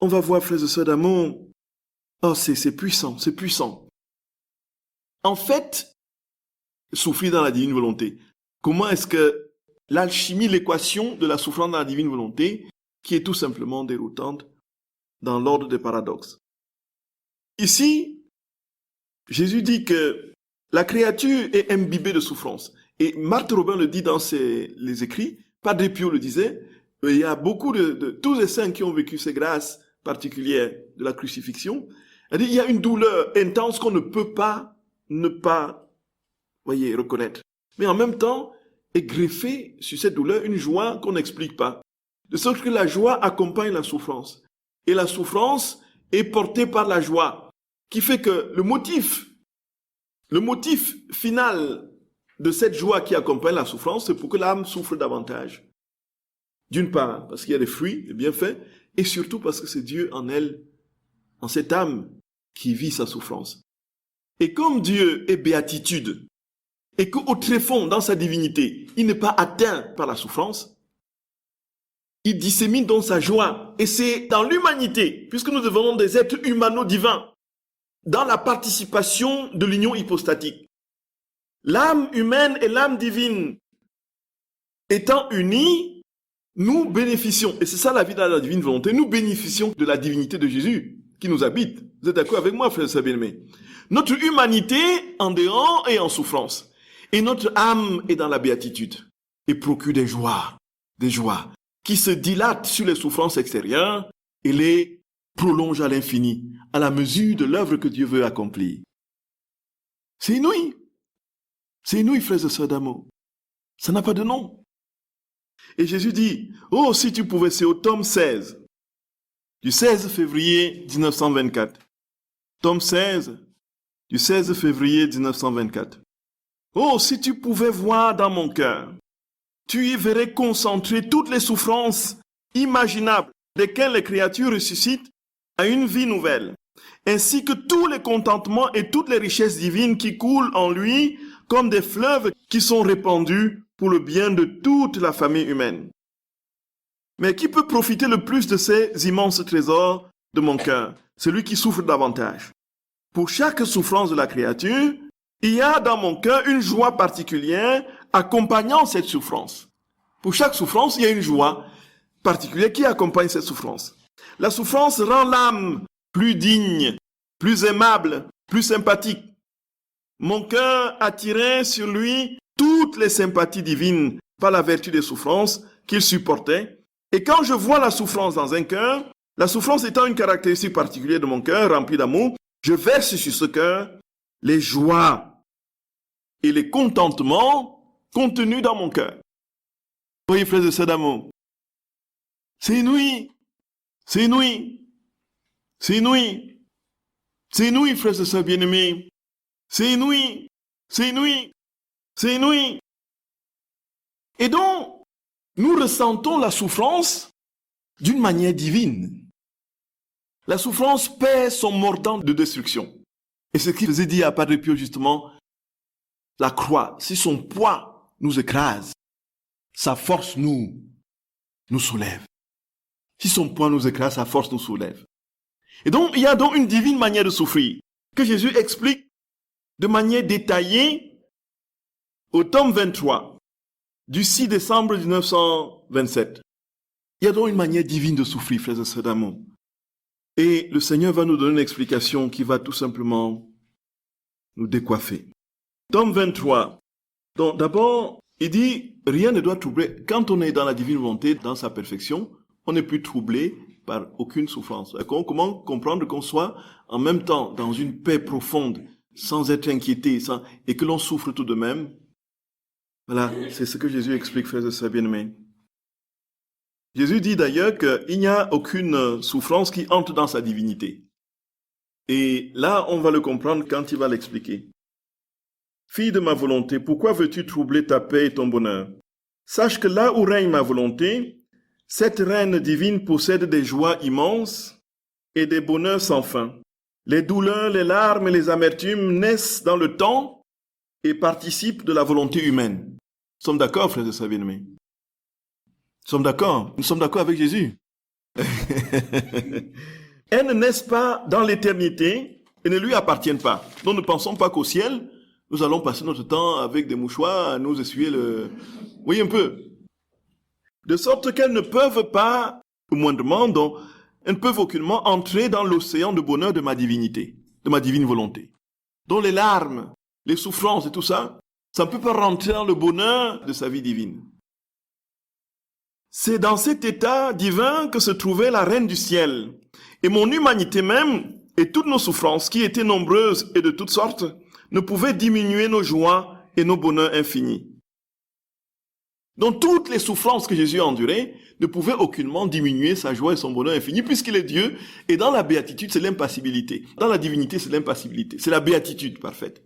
on va voir, frères et sœurs d'amour, oh, c'est puissant, c'est puissant. En fait, souffrir dans la divine volonté. Comment est-ce que l'alchimie, l'équation de la souffrance dans la divine volonté, qui est tout simplement déroutante dans l'ordre des paradoxes. Ici, Jésus dit que la créature est imbibée de souffrance. Et Marthe Robin le dit dans les écrits, Padre Pio le disait, il y a beaucoup de tous les saints qui ont vécu ces grâces particulières de la crucifixion. Il y a une douleur intense qu'on ne peut pas ne pas, reconnaître. Mais en même temps, est greffée sur cette douleur une joie qu'on n'explique pas. De sorte que la joie accompagne la souffrance. Et la souffrance est portée par la joie, qui fait que le motif final de cette joie qui accompagne la souffrance, c'est pour que l'âme souffre davantage. D'une part, parce qu'il y a des fruits, des bienfaits, et surtout parce que c'est Dieu en elle, en cette âme, qui vit sa souffrance. Et comme Dieu est béatitude, et qu'au tréfonds, dans sa divinité, il n'est pas atteint par la souffrance, il dissémine donc sa joie. Et c'est dans l'humanité, puisque nous devenons des êtres humano-divins, dans la participation de l'union hypostatique. L'âme humaine et l'âme divine étant unies, nous bénéficions, et c'est ça la vie de la divine volonté, nous bénéficions de la divinité de Jésus qui nous habite. Vous êtes d'accord avec moi, frères et sœurs bien-aimés? Notre humanité en dehors est en souffrance. Et notre âme est dans la béatitude et procure des joies qui se dilatent sur les souffrances extérieures et les prolongent à l'infini, à la mesure de l'œuvre que Dieu veut accomplir. C'est inouï. C'est inouï, frères et sœurs d'amour. Ça n'a pas de nom. Et Jésus dit, oh, si tu pouvais, c'est au tome 16, du 16 février 1924. Tome 16, du 16 février 1924. Oh, si tu pouvais voir dans mon cœur, tu y verrais concentrer toutes les souffrances imaginables desquelles les créatures ressuscitent à une vie nouvelle, ainsi que tous les contentements et toutes les richesses divines qui coulent en lui comme des fleuves qui sont répandus pour le bien de toute la famille humaine. Mais qui peut profiter le plus de ces immenses trésors de mon cœur? Celui qui souffre davantage. Pour chaque souffrance de la créature, il y a dans mon cœur une joie particulière accompagnant cette souffrance. Pour chaque souffrance, il y a une joie particulière qui accompagne cette souffrance. La souffrance rend l'âme plus digne, plus aimable, plus sympathique. Mon cœur attirait sur lui toutes les sympathies divines par la vertu des souffrances qu'il supportait. Et quand je vois la souffrance dans un cœur, la souffrance étant une caractéristique particulière de mon cœur rempli d'amour, je verse sur ce cœur les joies et les contentements contenus dans mon cœur. Voyez, frères et sœurs d'amour, c'est inouï, c'est inouï, c'est inouï, c'est inouï, frères et sœurs bien-aimés, c'est inouï, c'est inouï, c'est inouï. Et donc, nous ressentons la souffrance d'une manière divine. La souffrance perd son mordant de destruction. Et ce qu'il faisait dire à Padre Pio justement, la croix, si son poids nous écrase, sa force nous soulève. Si son poids nous écrase, sa force nous soulève. Et donc, il y a donc une divine manière de souffrir que Jésus explique de manière détaillée au tome 23 du 6 décembre 1927. Il y a donc une manière divine de souffrir, frères et sœurs d'amour. Et le Seigneur va nous donner une explication qui va tout simplement nous décoiffer. Tome 23. Donc d'abord, il dit, rien ne doit troubler. Quand on est dans la divine volonté, dans sa perfection, on n'est plus troublé par aucune souffrance. Comment comprendre qu'on soit en même temps dans une paix profonde, sans être inquiété, et que l'on souffre tout de même? Voilà, c'est ce que Jésus explique, frères et sœurs bien-aimés. Jésus dit d'ailleurs qu'il n'y a aucune souffrance qui entre dans sa divinité. Et là, on va le comprendre quand il va l'expliquer. Fille de ma volonté, pourquoi veux-tu troubler ta paix et ton bonheur? Sache que là où règne ma volonté, cette reine divine possède des joies immenses et des bonheurs sans fin. Les douleurs, les larmes et les amertumes naissent dans le temps et participent de la volonté humaine. Nous sommes d'accord, frères et sœurs bien-aimés? Nous sommes d'accord avec Jésus. Elles ne naissent pas dans l'éternité et ne lui appartiennent pas. Donc ne pensons pas qu'au ciel, nous allons passer notre temps avec des mouchoirs à nous essuyer le... Oui, un peu. De sorte qu'elles ne peuvent pas, au moindrement, donc, elles ne peuvent aucunement entrer dans l'océan de bonheur de ma divinité, de ma divine volonté. Donc les larmes, les souffrances et tout ça, ça ne peut pas rentrer dans le bonheur de sa vie divine. C'est dans cet état divin que se trouvait la reine du ciel. Et mon humanité même, et toutes nos souffrances, qui étaient nombreuses et de toutes sortes, ne pouvaient diminuer nos joies et nos bonheurs infinis. Donc toutes les souffrances que Jésus a endurées ne pouvaient aucunement diminuer sa joie et son bonheur infini, puisqu'il est Dieu, et dans la béatitude, c'est l'impassibilité. Dans la divinité, c'est l'impassibilité. C'est la béatitude parfaite.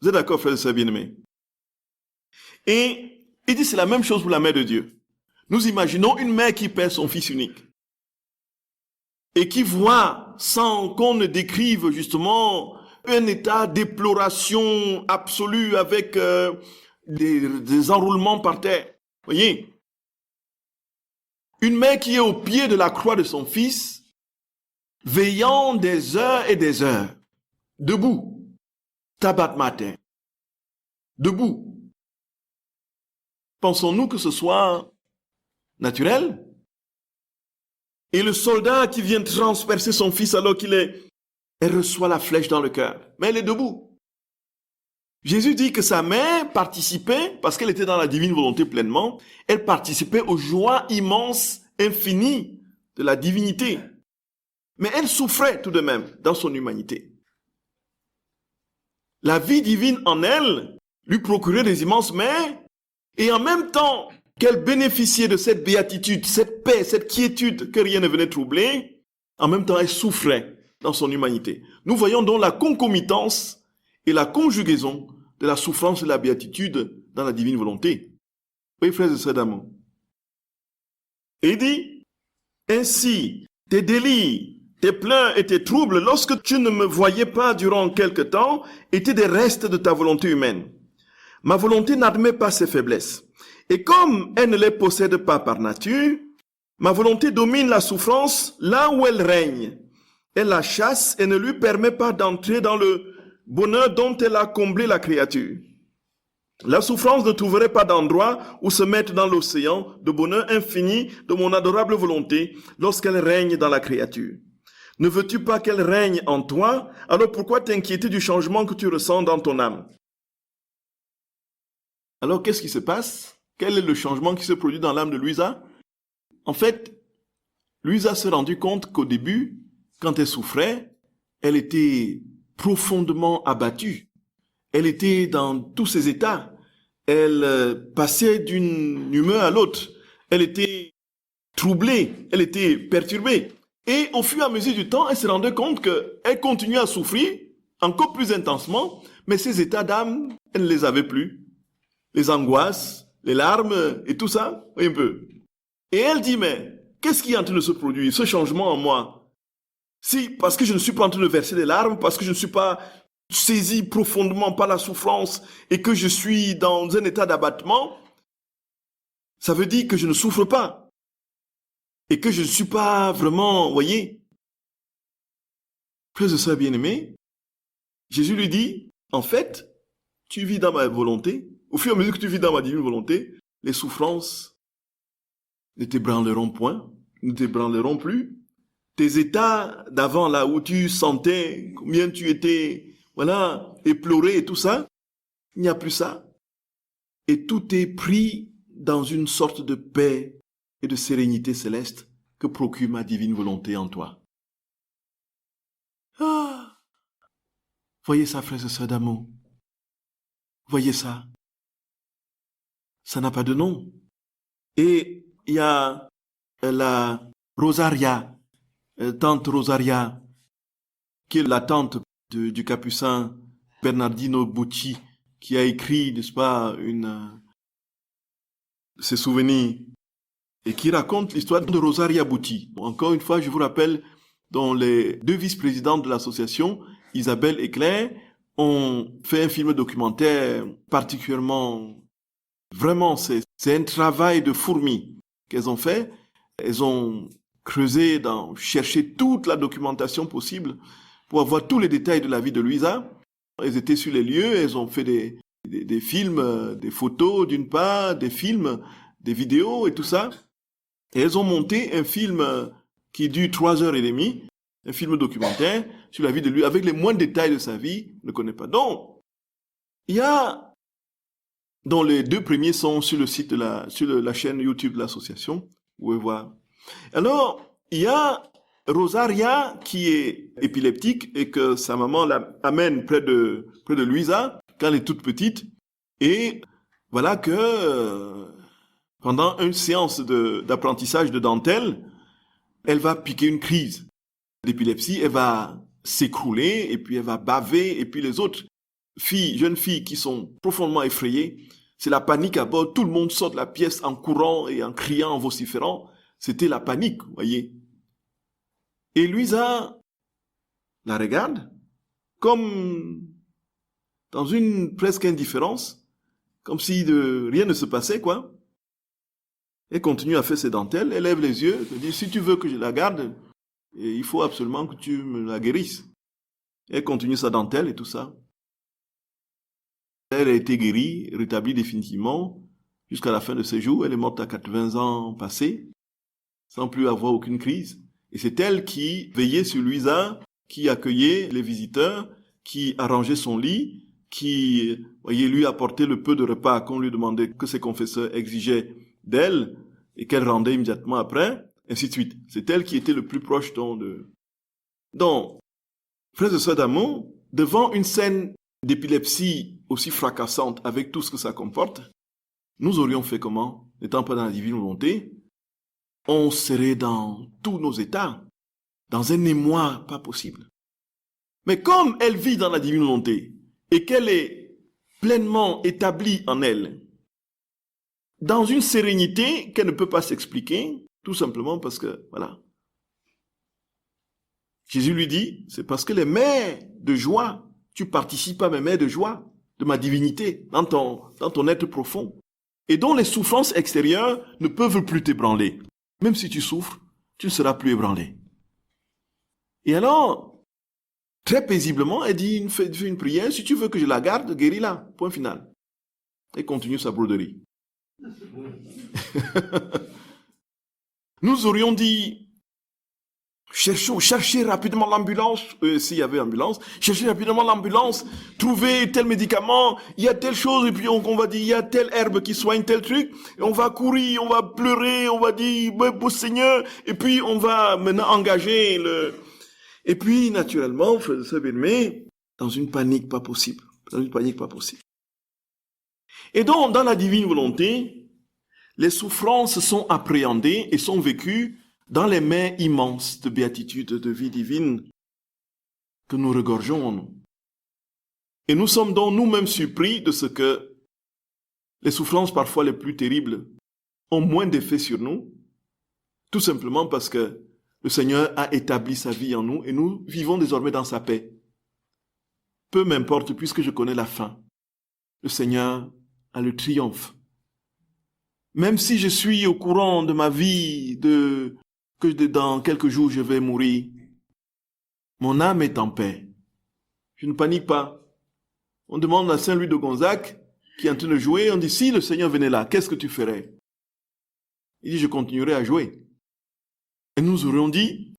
Vous êtes d'accord, frères et sœurs bien-aimés? Et il dit c'est la même chose pour la mère de Dieu. Nous imaginons une mère qui perd son fils unique et qui voit, sans qu'on ne décrive justement, un état déploration absolue avec des enroulements par terre. Voyez? Une mère qui est au pied de la croix de son fils, veillant des heures et des heures, debout, tabat matin, debout. Pensons-nous que ce soit naturel? Et le soldat qui vient transpercer son fils alors elle reçoit la flèche dans le cœur. Mais elle est debout. Jésus dit que sa mère participait, parce qu'elle était dans la divine volonté pleinement, elle participait aux joies immenses, infinies de la divinité. Mais elle souffrait tout de même dans son humanité. La vie divine en elle lui procurait des immenses mers, et en même temps qu'elle bénéficiait de cette béatitude, cette paix, cette quiétude que rien ne venait troubler, en même temps elle souffrait dans son humanité. Nous voyons donc la concomitance et la conjugaison de la souffrance et de la béatitude dans la divine volonté. Oui, frères et sœurs d'amour. Et il dit, ainsi, tes délires, tes pleurs et tes troubles, lorsque tu ne me voyais pas durant quelque temps, étaient des restes de ta volonté humaine. Ma volonté n'admet pas ces faiblesses. Et comme elle ne les possède pas par nature, ma volonté domine la souffrance là où elle règne. Elle la chasse et ne lui permet pas d'entrer dans le bonheur dont elle a comblé la créature. La souffrance ne trouverait pas d'endroit où se mettre dans l'océan de bonheur infini de mon adorable volonté lorsqu'elle règne dans la créature. Ne veux-tu pas qu'elle règne en toi? Alors pourquoi t'inquiéter du changement que tu ressens dans ton âme? Alors qu'est-ce qui se passe? Quel est le changement qui se produit dans l'âme de Louisa? En fait, Louisa s'est rendue compte qu'au début, quand elle souffrait, elle était profondément abattue. Elle était dans tous ses états. Elle passait d'une humeur à l'autre. Elle était troublée, elle était perturbée. Et au fur et à mesure du temps, elle se rendait compte qu'elle continuait à souffrir encore plus intensement, mais ses états d'âme, elle ne les avait plus. Les angoisses, les larmes et tout ça, un peu. Et elle dit, mais qu'est-ce qui est en train de se produire, ce changement en moi? Si, parce que je ne suis pas en train de verser des larmes, parce que je ne suis pas saisi profondément par la souffrance et que je suis dans un état d'abattement, ça veut dire que je ne souffre pas. Et que je ne suis pas vraiment, voyez. Frères et sœurs bien-aimés, Jésus lui dit, en fait, tu vis dans ma volonté. Au fur et à mesure que tu vis dans ma divine volonté, les souffrances ne t'ébranleront point, ne t'ébranleront plus. Tes états d'avant, là où tu sentais combien tu étais, voilà, éploré et tout ça, il n'y a plus ça. Et tout est pris dans une sorte de paix et de sérénité céleste que procure ma divine volonté en toi. Ah, voyez ça, frères et sœurs d'amour. Voyez ça. Ça n'a pas de nom. Et il y a la Rosaria, tante Rosaria, qui est la tante du capucin Bernardino Bucci, qui a écrit, n'est-ce pas, ses souvenirs, et qui raconte l'histoire de Rosaria Bucci. Encore une fois, je vous rappelle, dont les deux vice-présidentes de l'association, Isabelle et Claire, ont fait un film documentaire particulièrement... Vraiment, c'est un travail de fourmi qu'elles ont fait. Elles ont creusé, cherché toute la documentation possible pour avoir tous les détails de la vie de Louisa. Elles étaient sur les lieux, elles ont fait des films, des photos d'une part, des films, des vidéos et tout ça. Et elles ont monté un film qui dure 3h30, un film documentaire sur la vie de lui, avec les moindres détails de sa vie, ne connaît pas. Donc, il y a, dont les deux premiers sont sur le site sur la chaîne YouTube de l'association, vous pouvez voir. Alors, il y a Rosaria qui est épileptique et que sa maman l'amène près de Louisa quand elle est toute petite. Et voilà que pendant une séance d'apprentissage de dentelle, elle va piquer une crise d'épilepsie, elle va s'écrouler et puis elle va baver et puis les autres jeunes filles qui sont profondément effrayées, c'est la panique à bord, tout le monde sort de la pièce en courant et en criant, en vociférant. C'était la panique, vous voyez. Et Louisa la regarde comme dans une presque indifférence, comme si rien ne se passait, quoi. Elle continue à faire ses dentelles, elle lève les yeux, elle dit, si tu veux que je la garde, il faut absolument que tu me la guérisses. Elle continue sa dentelle et tout ça. Elle a été guérie, rétablie définitivement, jusqu'à la fin de ses jours. Elle est morte à 80 ans passés, sans plus avoir aucune crise. Et c'est elle qui veillait sur Louisa, qui accueillait les visiteurs, qui arrangeait son lit, qui, voyez, lui apportait le peu de repas qu'on lui demandait, que ses confesseurs exigeaient d'elle, et qu'elle rendait immédiatement après, ainsi de suite. C'est elle qui était le plus proche de... Donc, frères et sœurs d'amour, devant une scène d'épilepsie aussi fracassante avec tout ce que ça comporte, nous aurions fait comment? N'étant pas dans la divine volonté, on serait dans tous nos états, dans un émoi pas possible. Mais comme elle vit dans la divine volonté et qu'elle est pleinement établie en elle, dans une sérénité qu'elle ne peut pas s'expliquer, tout simplement parce que, voilà. Jésus lui dit, c'est parce que les mers de joie, tu participes à mes mers de joie, de ma divinité, dans ton être profond, et dont les souffrances extérieures ne peuvent plus t'ébranler. Même si tu souffres, tu ne seras plus ébranlé. Et alors, très paisiblement, elle dit, fait une prière, si tu veux que je la garde, guéris-la, point final. Et continue sa broderie. Nous aurions dit, cherchez rapidement l'ambulance, s'il y avait ambulance, cherchez rapidement l'ambulance, trouvez tel médicament, il y a telle chose, et puis on va dire, il y a telle herbe qui soigne tel truc, et on va courir, on va pleurer, on va dire, beau Seigneur, et puis on va maintenant engager Et puis, naturellement, frère et bien-aimés, dans une panique pas possible, Et donc, dans la divine volonté, les souffrances sont appréhendées et sont vécues dans les mains immenses de béatitude, de vie divine que nous regorgeons en nous. Et nous sommes donc nous-mêmes surpris de ce que les souffrances parfois les plus terribles ont moins d'effet sur nous, tout simplement parce que le Seigneur a établi sa vie en nous et nous vivons désormais dans sa paix. Peu m'importe puisque je connais la fin. Le Seigneur a le triomphe. Même si je suis au courant de ma vie, que dans quelques jours je vais mourir, mon âme est en paix. Je ne panique pas. On demande à Saint Louis de Gonzague, qui est en train de jouer, on dit, si le Seigneur venait là, qu'est-ce que tu ferais? Il dit, je continuerai à jouer. Et nous aurions dit,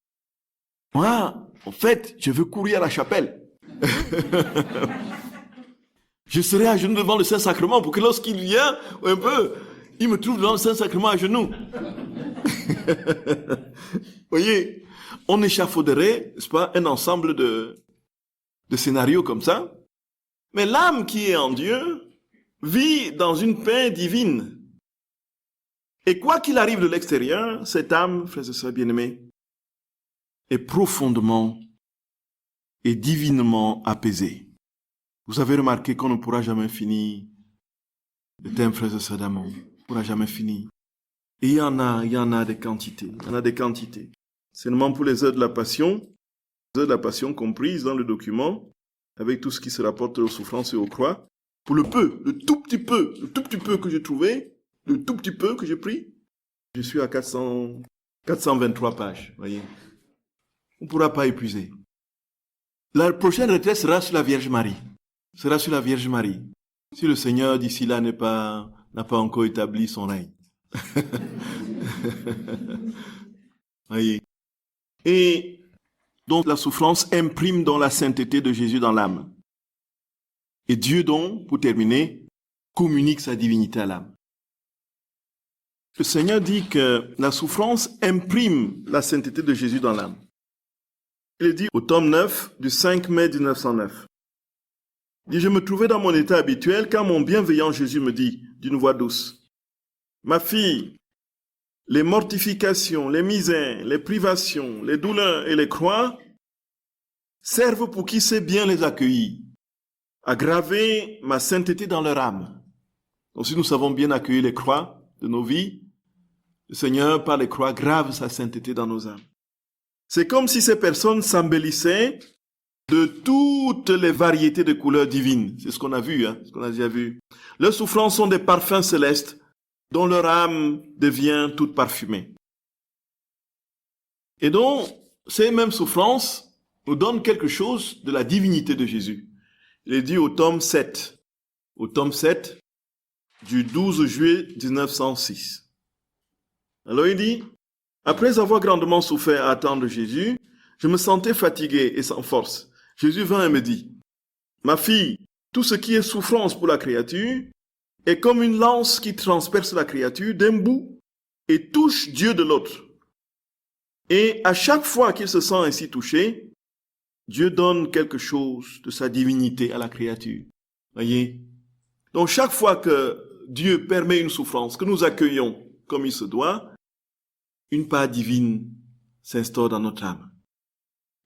moi, en fait, je veux courir à la chapelle. Je serai à genoux devant le Saint-Sacrement pour que lorsqu'il vient, un peu, il me trouve devant le Saint-Sacrement à genoux. Voyez, on échafauderait, n'est-ce pas, un ensemble de scénarios comme ça. Mais l'âme qui est en Dieu vit dans une paix divine. Et quoi qu'il arrive de l'extérieur, cette âme, frères et sœurs bien-aimés, est profondément et divinement apaisée. Vous avez remarqué qu'on ne pourra jamais finir le thème, frères et sœurs d'amour. On ne pourra jamais finir. Et il y en a des quantités. Il y en a des quantités. Seulement pour les heures de la passion comprises dans le document, avec tout ce qui se rapporte aux souffrances et aux croix, pour le tout petit peu que j'ai trouvé, le tout petit peu que j'ai pris, je suis à 423 pages, voyez. On ne pourra pas épuiser. La prochaine retraite sera sur la Vierge Marie. Si le Seigneur d'ici là n'a pas encore établi son règne. Voyez. Et donc la souffrance imprime dans la sainteté de Jésus dans l'âme. Et Dieu donc, pour terminer, communique sa divinité à l'âme. Le Seigneur dit que la souffrance imprime la sainteté de Jésus dans l'âme. Il dit au tome 9 du 5 mai 1909. Il dit, je me trouvais dans mon état habituel quand mon bienveillant Jésus me dit d'une voix douce, ma fille, les mortifications, les misères, les privations, les douleurs et les croix servent pour qui sait bien les accueillir, à graver ma sainteté dans leur âme. Donc si nous savons bien accueillir les croix de nos vies, le Seigneur, par les croix, grave sa sainteté dans nos âmes. C'est comme si ces personnes s'embellissaient de toutes les variétés de couleurs divines. C'est ce qu'on a vu, ce qu'on a déjà vu. Leurs souffrances sont des parfums célestes dont leur âme devient toute parfumée. Et donc, ces mêmes souffrances nous donnent quelque chose de la divinité de Jésus. Il est dit au tome 7 du 12 juillet 1906. Alors il dit, après avoir grandement souffert à attendre Jésus, je me sentais fatigué et sans force. Jésus vint et me dit, ma fille, tout ce qui est souffrance pour la créature est comme une lance qui transperce la créature d'un bout et touche Dieu de l'autre. Et à chaque fois qu'il se sent ainsi touché, Dieu donne quelque chose de sa divinité à la créature. Voyez? Donc chaque fois que Dieu permet une souffrance, que nous accueillons comme il se doit, une part divine s'instaure dans notre âme.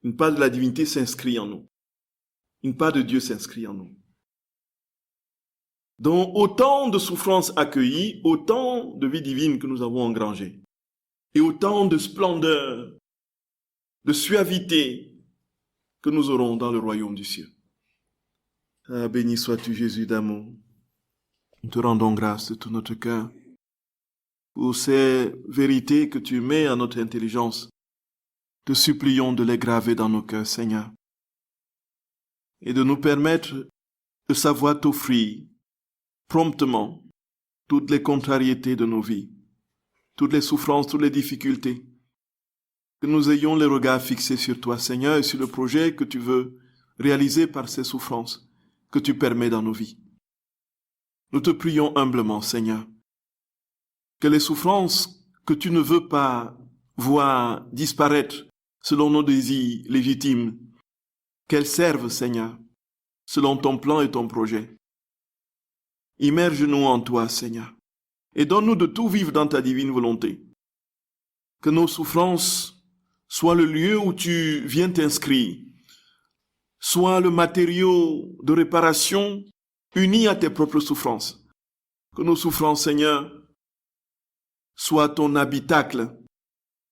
Une part de la divinité s'inscrit en nous. Une part de Dieu s'inscrit en nous. Donc, autant de souffrances accueillies, autant de vie divine que nous avons engrangées. Et autant de splendeur, de suavité que nous aurons dans le royaume du ciel. Ah, béni sois-tu, Jésus d'amour. Nous te rendons grâce de tout notre cœur pour ces vérités que tu mets à notre intelligence. Te supplions de les graver dans nos cœurs, Seigneur, et de nous permettre de savoir t'offrir promptement toutes les contrariétés de nos vies, toutes les souffrances, toutes les difficultés, que nous ayons les regards fixés sur toi, Seigneur, et sur le projet que tu veux réaliser par ces souffrances que tu permets dans nos vies. Nous te prions humblement, Seigneur, que les souffrances que tu ne veux pas voir disparaître selon nos désirs légitimes, qu'elles servent, Seigneur, selon ton plan et ton projet. Immerge-nous en toi, Seigneur, et donne-nous de tout vivre dans ta divine volonté. Que nos souffrances soient le lieu où tu viens t'inscrire, soient le matériau de réparation uni à tes propres souffrances. Que nos souffrances, Seigneur, soient ton habitacle,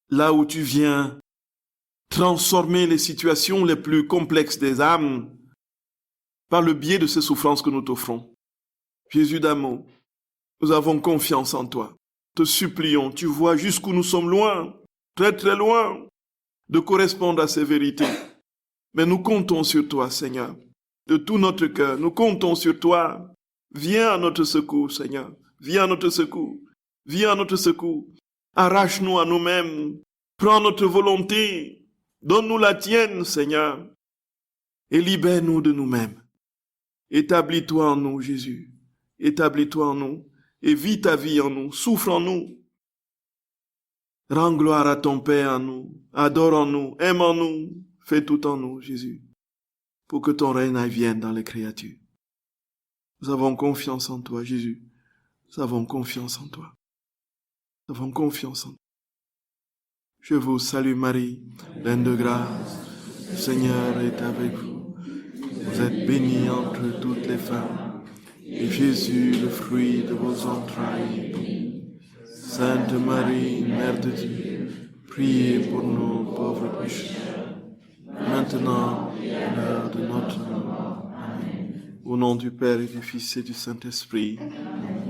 là où tu viens transformer les situations les plus complexes des âmes par le biais de ces souffrances que nous t'offrons. Jésus d'amour, nous avons confiance en toi. Te supplions, tu vois jusqu'où nous sommes loin, très très loin, de correspondre à ces vérités. Mais nous comptons sur toi, Seigneur. De tout notre cœur, nous comptons sur toi. Viens à notre secours, Seigneur. Viens à notre secours. Viens à notre secours. Arrache-nous à nous-mêmes. Prends notre volonté. Donne-nous la tienne, Seigneur. Et libère-nous de nous-mêmes. Établis-toi en nous, Jésus. Établis-toi en nous. Et vis ta vie en nous. Souffre en nous. Rends gloire à ton Père en nous. Adore-nous, aimons-nous. Fais tout en nous, Jésus, pour que ton règne vienne dans les créatures. Nous avons confiance en toi, Jésus. Nous avons confiance en toi. Nous avons confiance en toi. Je vous salue Marie, pleine de grâce. Le Seigneur est avec vous. Vous êtes bénie entre toutes les femmes. Et Jésus, le fruit de vos entrailles, est béni. Sainte Marie, Mère de Dieu, priez pour nous pauvres pécheurs, maintenant et à l'heure de notre mort. Amen. Au nom du Père et du Fils et du Saint-Esprit. Amen.